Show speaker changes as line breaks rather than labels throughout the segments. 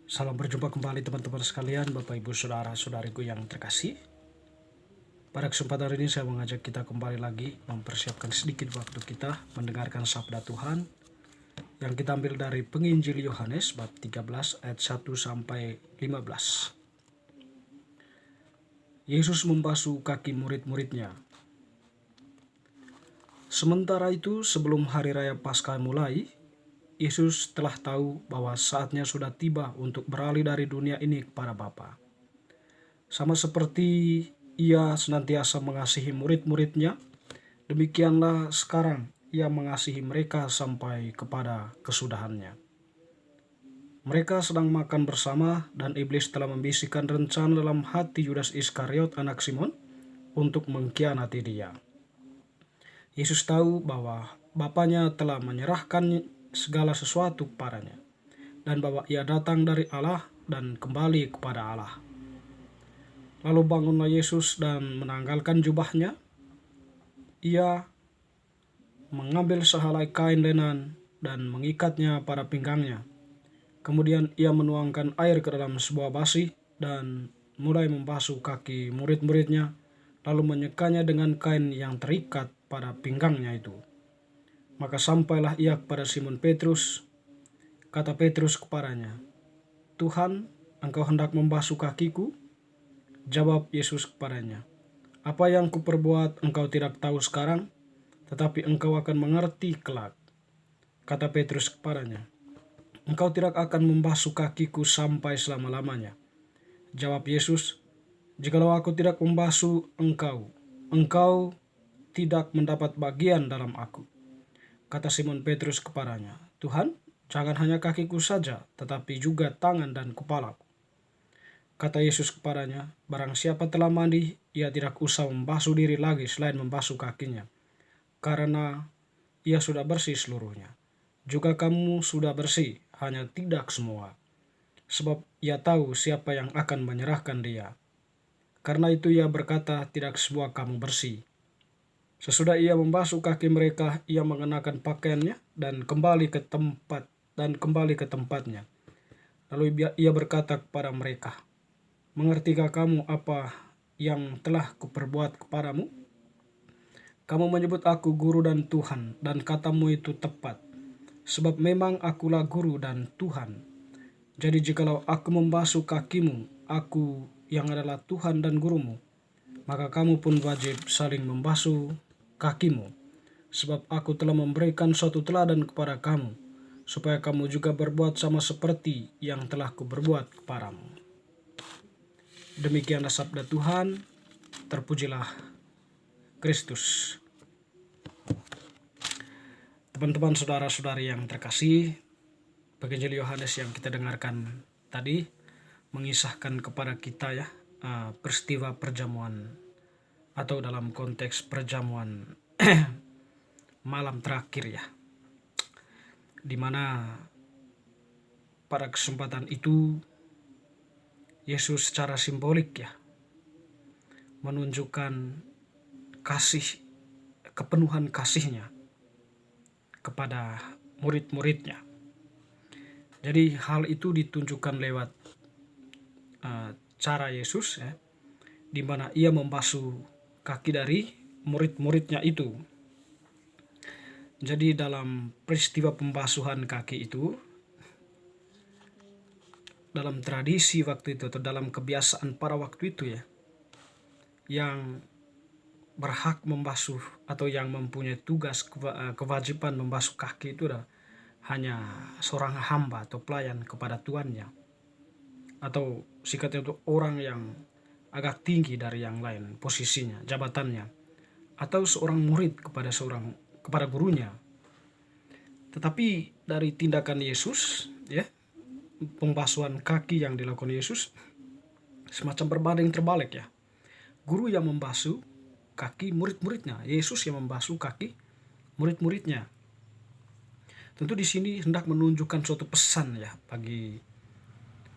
Salam berjumpa kembali teman-teman sekalian, Bapak Ibu Saudara-saudariku yang terkasih. Pada kesempatan hari ini saya mengajak kita kembali lagi mempersiapkan sedikit waktu kita mendengarkan sabda Tuhan yang kita ambil dari Penginjil Yohanes bab 13 ayat 1 sampai 15. Yesus membasuh kaki murid-muridnya. Sementara itu, sebelum hari raya Paskah mulai, Yesus telah tahu bahwa saatnya sudah tiba untuk beralih dari dunia ini kepada Bapa. Sama seperti Ia senantiasa mengasihi murid-muridnya, demikianlah sekarang Ia mengasihi mereka sampai kepada kesudahannya. Mereka sedang makan bersama dan iblis telah membisikkan rencana dalam hati Yudas Iskariot anak Simon untuk mengkhianati Dia. Yesus tahu bahwa Bapanya telah menyerahkan segala sesuatu kepadanya, dan bahwa Ia datang dari Allah dan kembali kepada Allah. Lalu bangunlah Yesus dan menanggalkan jubahnya. Ia mengambil sehelai kain lenan dan mengikatnya pada pinggangnya. Kemudian ia menuangkan air ke dalam sebuah basi dan mulai membasuh kaki murid-muridnya, lalu menyekanya dengan kain yang terikat pada pinggangnya itu. Maka sampailah ia kepada Simon Petrus. Kata Petrus kepadanya, "Tuhan, engkau hendak membasuh kakiku?" Jawab Yesus kepadanya, "Apa yang kuperbuat engkau tidak tahu sekarang, tetapi engkau akan mengerti kelak." Kata Petrus kepadanya, "Engkau tidak akan membasuh kakiku sampai selama-lamanya." Jawab Yesus, "Jikalau aku tidak membasuh engkau, engkau tidak mendapat bagian dalam aku." Kata Simon Petrus kepadanya, "Tuhan, jangan hanya kakiku saja, tetapi juga tangan dan kepalaku." Kata Yesus kepadanya, "Barang siapa telah mandi, ia tidak usah membasuh diri lagi selain membasuh kakinya, karena ia sudah bersih seluruhnya. Juga kamu sudah bersih, hanya tidak semua. Sebab ia tahu siapa yang akan menyerahkan dia. Karena itu ia berkata, tidak semua kamu bersih." Sesudah ia membasuh kaki mereka, ia mengenakan pakaiannya dan kembali ke tempatnya. Lalu ia berkata kepada mereka, "Mengertikah kamu apa yang telah kuperbuat kepadamu? Kamu menyebut aku guru dan Tuhan, dan katamu itu tepat, sebab memang akulah guru dan Tuhan. Jadi jikalau aku membasuh kakimu, aku yang adalah Tuhan dan gurumu, maka kamu pun wajib saling membasuh kakimu. Sebab aku telah memberikan suatu teladan kepada kamu, supaya kamu juga berbuat sama seperti yang telah kuperbuat kepadamu." Demikianlah sabda Tuhan, terpujilah Kristus. Teman-teman saudara-saudari yang terkasih, Penginjil Yohanes yang kita dengarkan tadi mengisahkan kepada kita peristiwa perjamuan, atau dalam konteks perjamuan malam terakhir di mana pada kesempatan itu Yesus secara simbolik menunjukkan kepenuhan kasihnya kepada murid-muridnya. Jadi hal itu ditunjukkan lewat cara Yesus di mana ia membasuh kaki dari murid-muridnya itu. Jadi dalam peristiwa pembasuhan kaki itu, dalam tradisi waktu itu atau dalam kebiasaan pada waktu itu yang berhak membasuh atau yang mempunyai tugas kewajiban membasuh kaki itu hanya seorang hamba atau pelayan kepada tuannya, atau sikatnya itu orang yang agak tinggi dari yang lain posisinya, jabatannya, atau seorang murid kepada gurunya. Tetapi dari tindakan Yesus pembasuhan kaki yang dilakukan Yesus semacam berbanding terbalik Guru yang membasuh kaki murid-muridnya, Yesus yang membasuh kaki murid-muridnya. Tentu di sini hendak menunjukkan suatu pesan bagi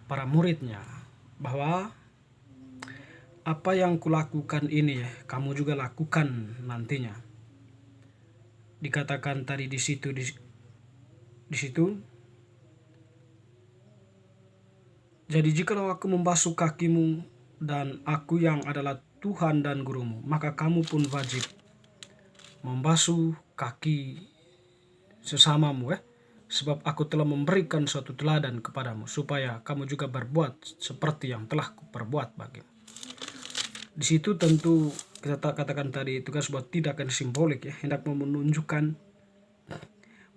para muridnya, bahwa apa yang kulakukan ini kamu juga lakukan nantinya. Dikatakan tadi di situ Jadi jikalau aku membasuh kakimu dan aku yang adalah Tuhan dan gurumu, maka kamu pun wajib membasuh kaki sesamamu, sebab aku telah memberikan suatu teladan kepadamu, supaya kamu juga berbuat seperti yang telah kuperbuat bagimu. Di situ tentu kita katakan tadi itu kan sebuah tindakan simbolik, hendak menunjukkan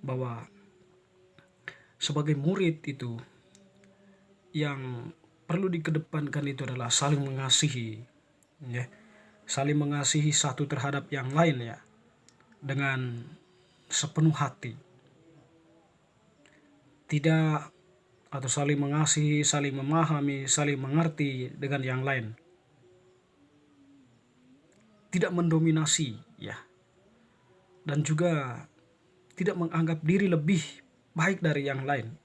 bahwa sebagai murid itu yang perlu dikedepankan itu adalah saling mengasihi, ya, saling mengasihi satu terhadap yang lain, ya, dengan sepenuh hati, tidak atau saling mengasihi, saling memahami, saling mengerti dengan yang lain, tidak mendominasi, ya, dan juga tidak menganggap diri lebih baik dari yang lain,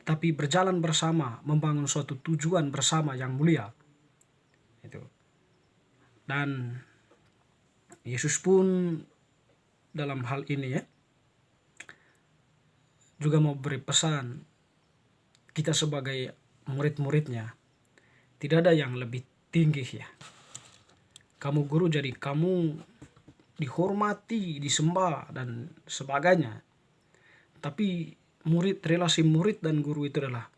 tapi berjalan bersama membangun suatu tujuan bersama yang mulia itu. Dan Yesus pun dalam hal ini, juga mau beri pesan kita sebagai murid-muridnya, tidak ada yang lebih tinggi, ya. Kamu guru, jadi kamu dihormati, disembah dan sebagainya. Tapi relasi murid dan guru itu adalah,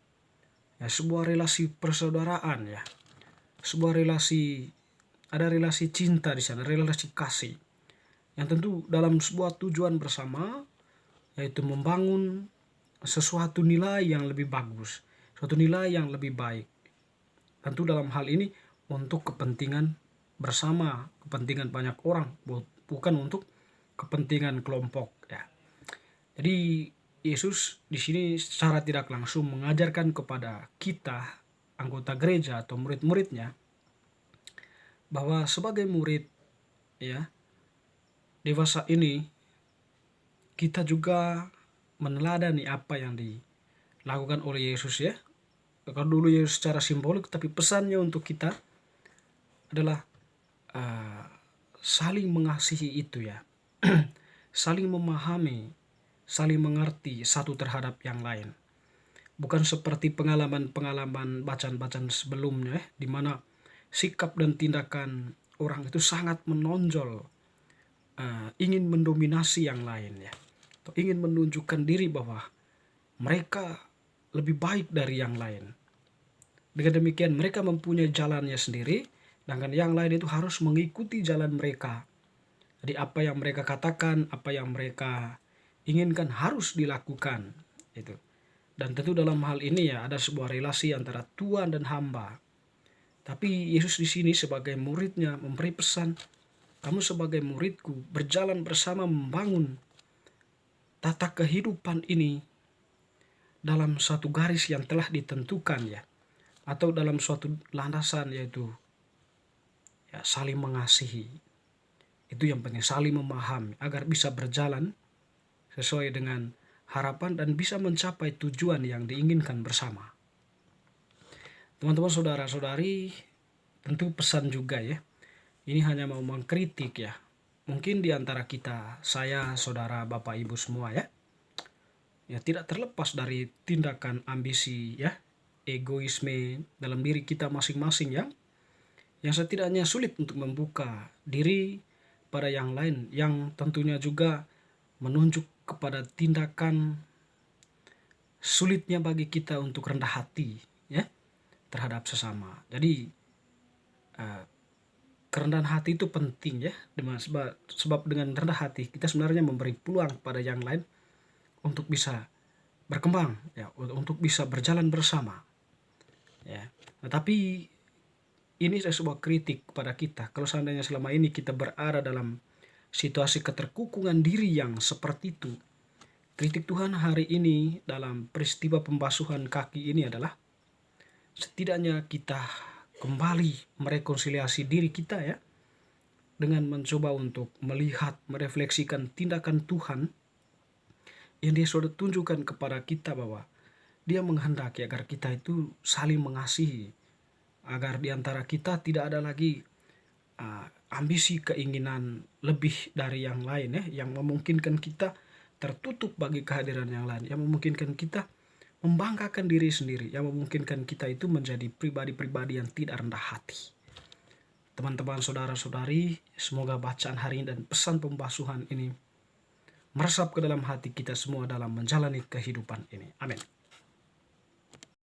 ya, sebuah relasi persaudaraan, ya. Sebuah relasi, ada relasi cinta di sana, relasi kasih. Yang tentu dalam sebuah tujuan bersama, yaitu membangun sesuatu nilai yang lebih bagus, suatu nilai yang lebih baik. Tentu dalam hal ini untuk kepentingan bersama, kepentingan banyak orang, bukan untuk kepentingan kelompok, ya. Jadi Yesus di sini secara tidak langsung mengajarkan kepada kita anggota gereja atau murid-muridnya bahwa sebagai murid, ya, dewasa ini kita juga meneladani apa yang dilakukan oleh Yesus, ya. Kalau dulu Yesus secara simbolik, tapi pesannya untuk kita adalah saling mengasihi itu, ya. Saling memahami, saling mengerti satu terhadap yang lain. Bukan seperti pengalaman-pengalaman bacaan-bacaan sebelumnya, di mana sikap dan tindakan orang itu sangat menonjol, ingin mendominasi yang lain, ya, atau ingin menunjukkan diri bahwa mereka lebih baik dari yang lain. Dengan demikian mereka mempunyai jalannya sendiri, sedangkan yang lain itu harus mengikuti jalan mereka. Jadi apa yang mereka katakan, apa yang mereka inginkan harus dilakukan itu. Dan tentu dalam hal ini, ya, ada sebuah relasi antara Tuhan dan hamba. Tapi Yesus di sini sebagai muridnya memberi pesan, kamu sebagai muridku berjalan bersama membangun tata kehidupan ini dalam satu garis yang telah ditentukan, ya, atau dalam suatu landasan, yaitu, ya, saling mengasihi. Itu yang penting, saling memahami agar bisa berjalan sesuai dengan harapan dan bisa mencapai tujuan yang diinginkan bersama. Teman-teman, saudara-saudari, tentu pesan juga, ya. Ini hanya mau mengkritik, ya. Mungkin di antara kita, saya, saudara, bapak, ibu semua, ya, tidak terlepas dari tindakan ambisi, ya, egoisme dalam diri kita masing-masing, ya, yang setidaknya sulit untuk membuka diri pada yang lain, yang tentunya juga menunjuk kepada tindakan sulitnya bagi kita untuk rendah hati, ya, terhadap sesama. Jadi kerendahan hati itu penting, ya, sebab dengan rendah hati kita sebenarnya memberi peluang pada yang lain untuk bisa berkembang, ya, untuk bisa berjalan bersama, ya. Tetapi ini sebuah kritik kepada kita kalau seandainya selama ini kita berada dalam situasi keterkukungan diri yang seperti itu. Kritik Tuhan hari ini dalam peristiwa pembasuhan kaki ini adalah setidaknya kita kembali merekonsiliasi diri kita, ya, dengan mencoba untuk melihat, merefleksikan tindakan Tuhan yang Dia sudah tunjukkan kepada kita bahwa Dia menghendaki agar kita itu saling mengasihi, agar di antara kita tidak ada lagi ambisi, keinginan lebih dari yang lain, yang memungkinkan kita tertutup bagi kehadiran yang lain, yang memungkinkan kita membanggakan diri sendiri, yang memungkinkan kita itu menjadi pribadi-pribadi yang tidak rendah hati. Teman-teman, saudara-saudari, semoga bacaan hari ini dan pesan pembasuhan ini meresap ke dalam hati kita semua dalam menjalani kehidupan ini. Amin.